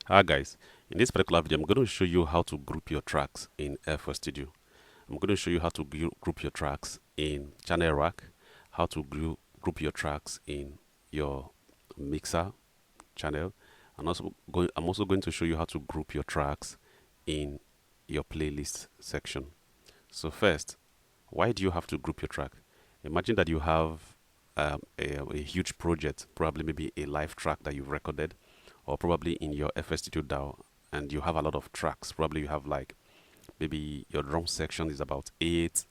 Hi guys, in this particular video I'm going to show you how to group your tracks in FL Studio. I'm going to show you how to group your tracks in channel rack, how to group your tracks in your mixer channel, and I'm also going to show you how to group your tracks in your playlist section. So first, why do you have to group your track? Imagine that you have a huge project, probably maybe a live track that you've recorded, or probably in your FL Studio DAW, and you have a lot of tracks. Probably you have like maybe your drum section is about 8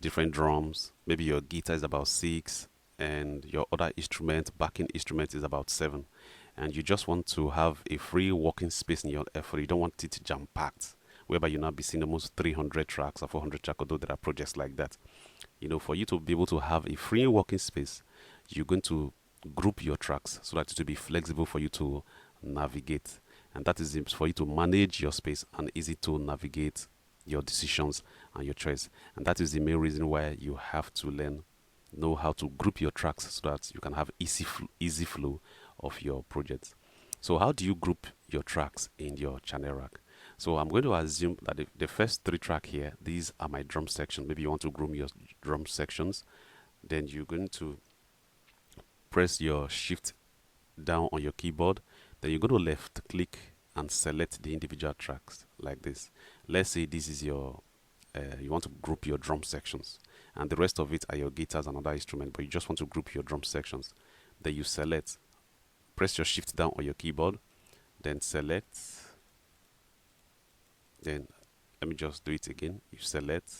different drums, maybe your guitar is about 6, and your other instrument, backing instrument, is about 7. And you just want to have a free working space in your FL. You don't want it jam packed, whereby you now be seeing almost 300 tracks or 400 tracks, although there are projects like that. For you to be able to have a free working space, you're going to group your tracks so that it will be flexible for you to navigate. And that is for you to manage your space and easy to navigate your decisions and your choice. And that is the main reason why you have to know how to group your tracks so that you can have easy flow of your projects. So how do you group your tracks in your channel rack? So I'm going to assume that the first 3 tracks here, these are my drum section. Maybe you want to group your drum sections. Then you're going to press your shift down on your keyboard. Then you go to left click and select the individual tracks like this. Let's say this is your you want to group your drum sections, and the rest of it are your guitars and other instruments, but you just want to group your drum sections. Then you select, press your shift down on your keyboard, then select, then let me just do it again. You select.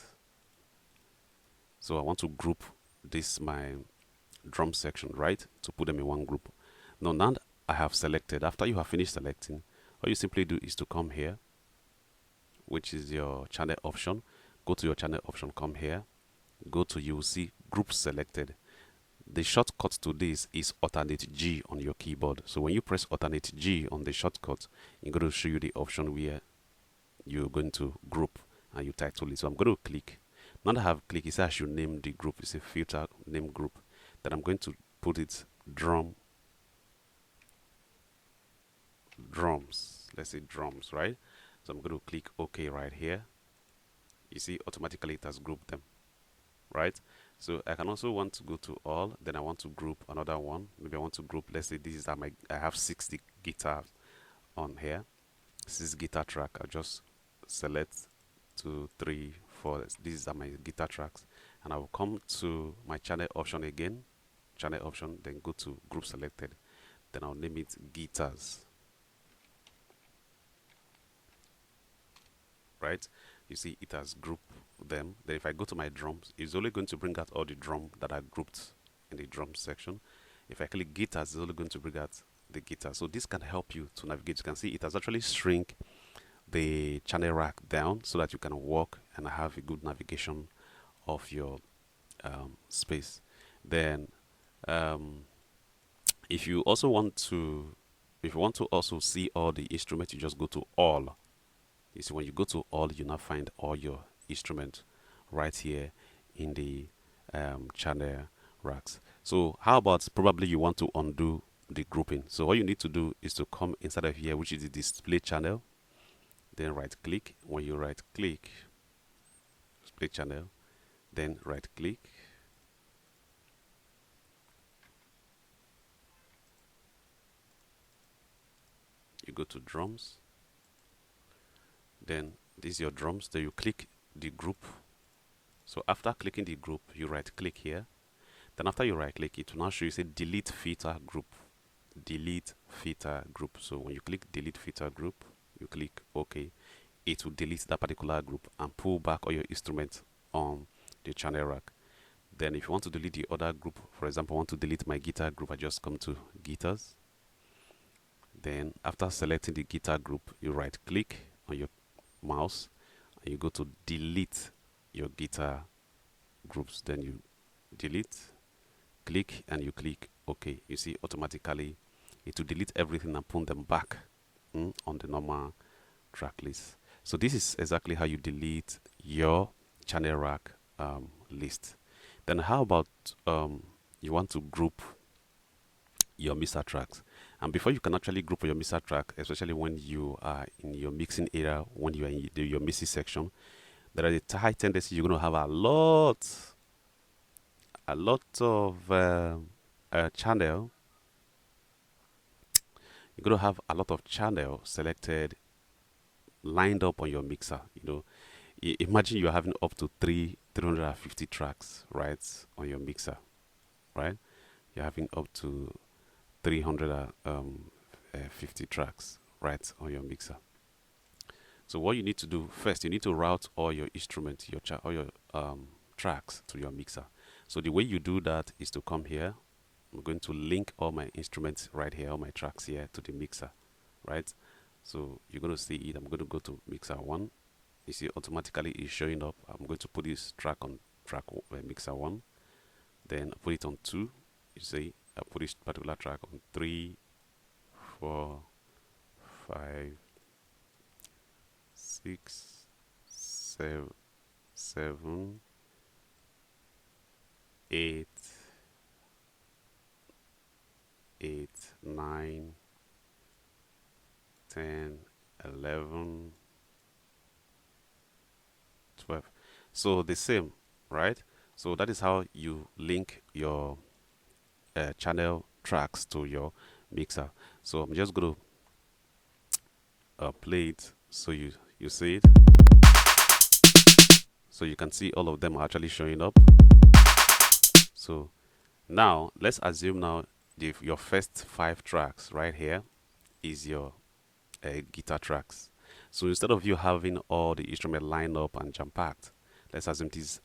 So I want to group this my drum section, right, to put them in one group. Now I have selected. After you have finished selecting, all you simply do is to come here, which is your channel option. Go to your channel option, come here, go to, you will see group selected. The shortcut to this is alternate G on your keyboard. So when you press alternate G on the shortcut, I'm going to show you the option where you're going to group and you title it. So I'm going to click. Now that I have clicked, it says I should name the group. It's a filter name group. Then I'm going to put it drums. Let's say drums, right? So I'm going to click OK right here. You see, automatically it has grouped them, right? So I can also want to go to all. Then I want to group another one. Maybe I want to group. Let's say this is I have 60 guitars on here. This is guitar track. I'll just select 2, 3, 4. These are my guitar tracks, and I will come to my channel option again. Channel option, then go to group selected. Then I'll name it guitars. Right? You see, it has grouped them. Then if I go to my drums, it's only going to bring out all the drum that are grouped in the drum section. If I click guitars, it's only going to bring out the guitar. So this can help you to navigate. You can see it has actually shrink the channel rack down so that you can walk and have a good navigation of your space. Then if you want to also see all the instruments, you just go to all. You see, when you go to all, you now find all your instruments right here in the channel racks. So how about, probably you want to undo the grouping. So all you need to do is to come inside of here, which is the display channel. Then right click. When you right click, display channel, then right click. You go to drums. Then this is your drums. Then you click the group. So after clicking the group, you right click here. Then after you right click, it will now show you say delete filter group. Delete filter group. So when you click delete filter group, you click OK. It will delete that particular group and pull back all your instruments on the channel rack. Then if you want to delete the other group, for example, I want to delete my guitar group, I just come to guitars. Then after selecting the guitar group, you right click on your mouse and you go to delete your guitar groups. Then you delete, click, and you click OK. You see, automatically it will delete everything and put them back on the normal track list. So this is exactly how you delete your channel rack list. Then how about you want to group your mixer tracks? And before you can actually group your mixer track, especially when you are in your mixing area, when you are in your mixing section, there is a high tendency you're going to have a lot of channel. You're going to have a lot of channel selected, lined up on your mixer. Imagine you're having up to 350 tracks, right, on your mixer, right? You're having up to 350 tracks, right, on your mixer. So what you need to do first, you need to route all your instruments, all your tracks to your mixer. So the way you do that is to come here. I'm going to link all my instruments right here, all my tracks here to the mixer, right? So you're going to see it. I'm going to go to mixer 1. You see automatically it's showing up. I'm going to put this track on mixer 1. Then I put it on 2. You see, I put this particular track on 3, 4, 5, 6, 7, 8, 9, 10, 11, 12. So the same, right? So that is how you link your channel tracks to your mixer. So I'm just going to play it so you see it. So you can see all of them are actually showing up. So now let's assume now your first 5 tracks right here is your guitar tracks. So instead of you having all the instrument lined up and jam packed, let's assume this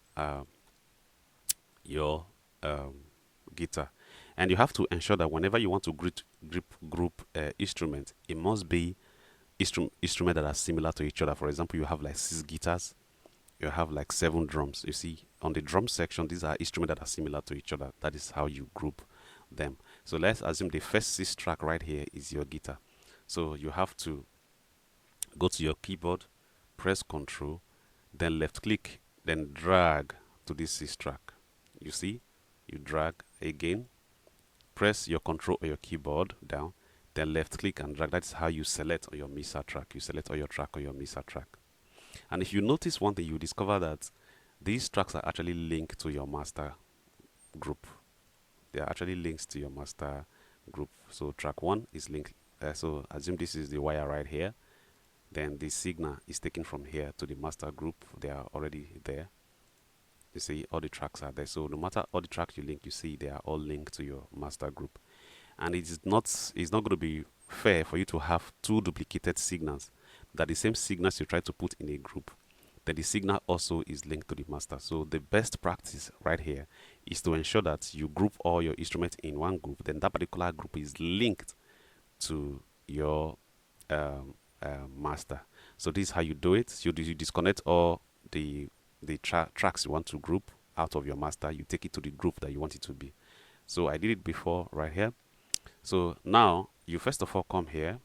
your guitar. And you have to ensure that whenever you want to group instrument, it must be instrument that are similar to each other. For example, you have like 6 guitars, you have like 7 drums. You see on the drum section, these are instruments that are similar to each other. That is how you group them. So let's assume the first 6 track right here is your guitar. So you have to go to your keyboard, press Ctrl, then left click, then drag to this 6 track. You see, you drag again, press your Ctrl or your keyboard down, then left click and drag. That's how you select on your mixer track. You select all your track on your mixer track. And if you notice one thing, you discover that these tracks are actually linked to your master group. They are actually links to your master group. So track 1 is linked. So assume this is the wire right here. Then the signal is taken from here to the master group. They are already there. You see all the tracks are there. So no matter all the tracks you link, you see they are all linked to your master group. And it's not going to be fair for you to have 2 duplicated signals, that the same signals you try to put in a group, then the signal also is linked to the master. So the best practice right here is to ensure that you group all your instruments in one group, then that particular group is linked to your master. So this is how you do it. You disconnect all the tracks you want to group out of your master. You take it to the group that you want it to be. So I did it before right here. So now you first of all come here.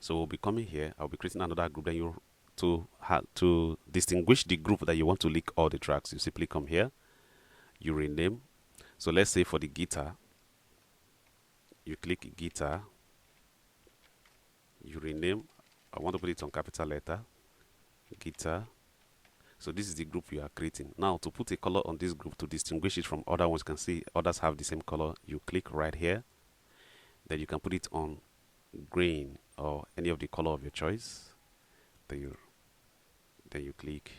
So we'll be coming here. I'll be creating another group. Then you to distinguish the group that you want to link all the tracks, you simply come here, you rename. So let's say for the guitar, you click guitar, you rename. I want to put it on capital letter, guitar. So this is the group you are creating. Now to put a color on this group to distinguish it from other ones, you can see others have the same color. You click right here, then you can put it on green or any of the color of your choice. Then you click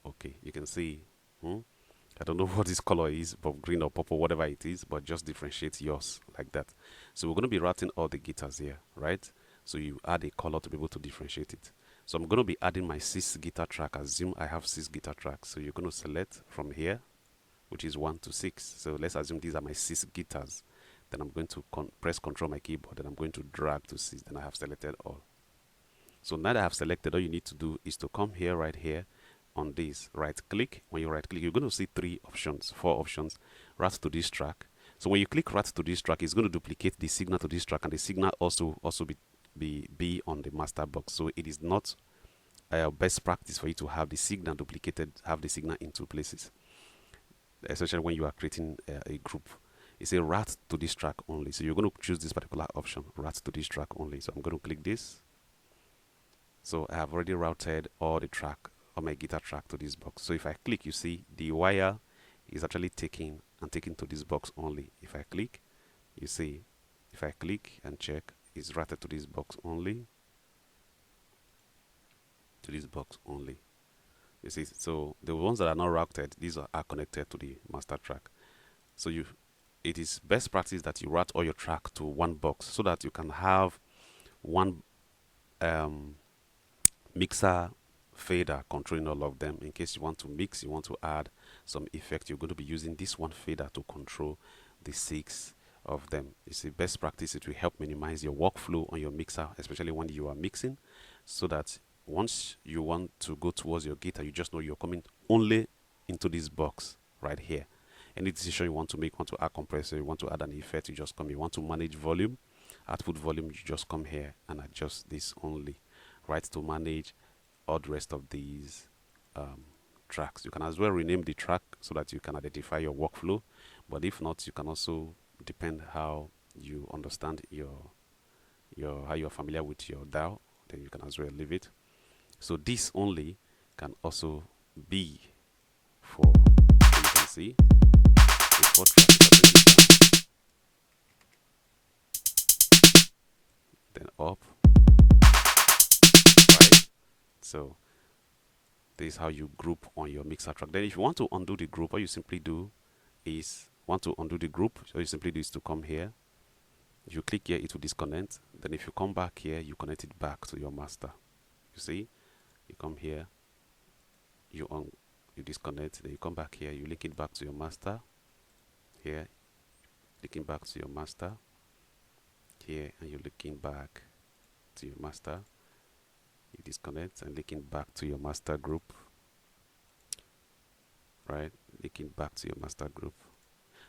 OK. You can see I don't know what this color is, but green or purple, whatever it is, but just differentiate yours like that. So we're going to be routing all the guitars here, right? So you add a color to be able to differentiate it. So I'm going to be adding my 6 guitar track. Assume I have 6 guitar tracks. So you're going to select from here, which is 1 to 6. So let's assume these are my 6 guitars. Then I'm going to press Ctrl my keyboard, and I'm going to drag to 6. Then I have selected all. So now that I have selected, all you need to do is to come here, right here on this, right click. When you right click, you're going to see 4 options. Route to this track. So when you click route to this track, it's going to duplicate the signal to this track, and the signal also be on the master box. So it is not best practice for you to have the signal duplicated, have the signal in 2 places, especially when you are creating a group. It's a route to this track only. So you're going to choose this particular option, route to this track only. So I'm going to click this. So I have already routed all the track, or my guitar track, to this box. So if I click, you see the wire is actually taken to this box only. If I click, you see, if I click and check, it's routed to this box only. To this box only. You see, so the ones that are not routed, these are connected to the master track. So it is best practice that you route all your track to one box so that you can have one mixer fader controlling all of them. In case you want to mix, you want to add some effect, you're going to be using this one fader to control the 6 of them. It's the best practice. It will help minimize your workflow on your mixer, especially when you are mixing, so that once you want to go towards your guitar, you just know you're coming only into this box right here. Any decision you want to make, you want to add compressor, you want to add an effect, you just come. You want to manage volume, output volume, you just come here and adjust this only, right, to manage all the rest of these tracks. You can as well rename the track so that you can identify your workflow, but if not, you can also depend how you understand how you're familiar with your DAW, then you can as well leave it. So this only can also be for, you can see, the 4 tracks, then up, right? So this is how you group on your mixer track. Then if you want to undo the group, all you simply do is, all you simply do is to come here. If you click here, it will disconnect. Then if you come back here, you connect it back to your master. You see, you come here, you disconnect, then you come back here, you link it back to your master. Here, linking back to your master. Here, and you're linking back to your master. You disconnect and linking back to your master group. Right, linking back to your master group.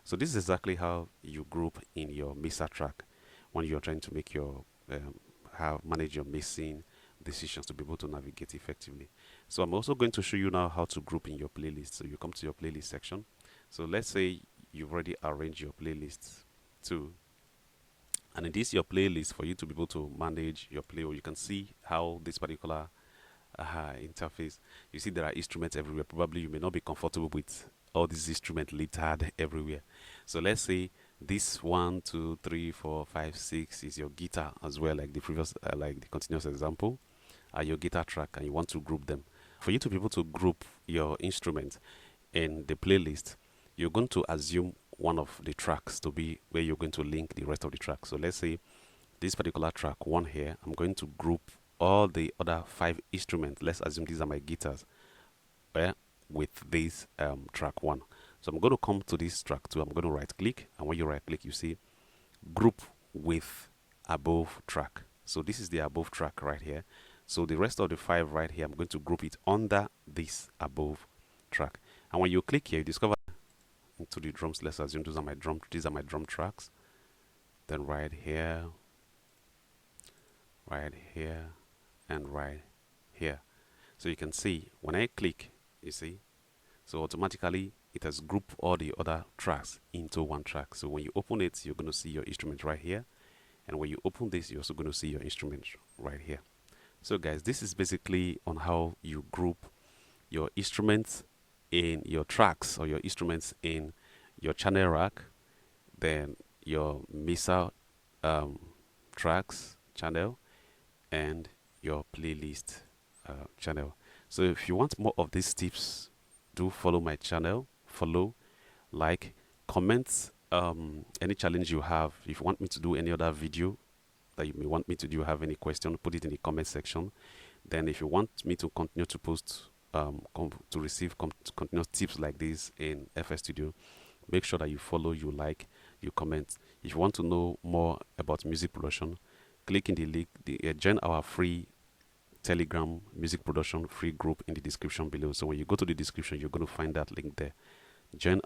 So this is exactly how you group in your mixer track when you're trying to make your manage your mixing decisions to be able to navigate effectively. So I'm also going to show you now how to group in your playlist. So you come to your playlist section. So let's say you've already arranged your playlist too, and in this your playlist, for you to be able to manage your play, you can see how this particular interface, you see there are instruments everywhere. Probably you may not be comfortable with all these instruments littered everywhere. So let's say this 1, 2, 3, 4, 5, 6 is your guitar as well, like the previous like the continuous example, your guitar track, and you want to group them. For you to be able to group your instruments in the playlist, you're going to assume one of the tracks to be where you're going to link the rest of the tracks. So let's say this particular track 1 here, I'm going to group all the other 5 instruments. Let's assume these are my guitars with this track 1. So I'm going to come to this track 2. I'm going to right click, and when you right click, you see group with above track. So this is the above track right here. So the rest of the 5 right here, I'm going to group it under this above track. And when you click here, you discover into the drums. Let's assume these are my drum tracks. Then right here, and right here. So you can see when I click, you see, so automatically it has grouped all the other tracks into one track. So when you open it, you're going to see your instrument right here, and when you open this, you're also going to see your instrument right here. So guys, this is basically on how you group your instruments in your tracks, or your instruments in your channel rack, then your mixer tracks channel, and your playlist channel. So if you want more of these tips, do follow my channel, like, comment any challenge you have. If you want me to do any other video that you may want me to do, have any question, put it in the comment section. Then if you want me to continue to post to receive continuous tips like this in FL Studio, make sure that you follow, you like, you comment. If you want to know more about music production, click in the link, join our free Telegram music production free group in the description below. So when you go to the description, you're going to find that link there. Join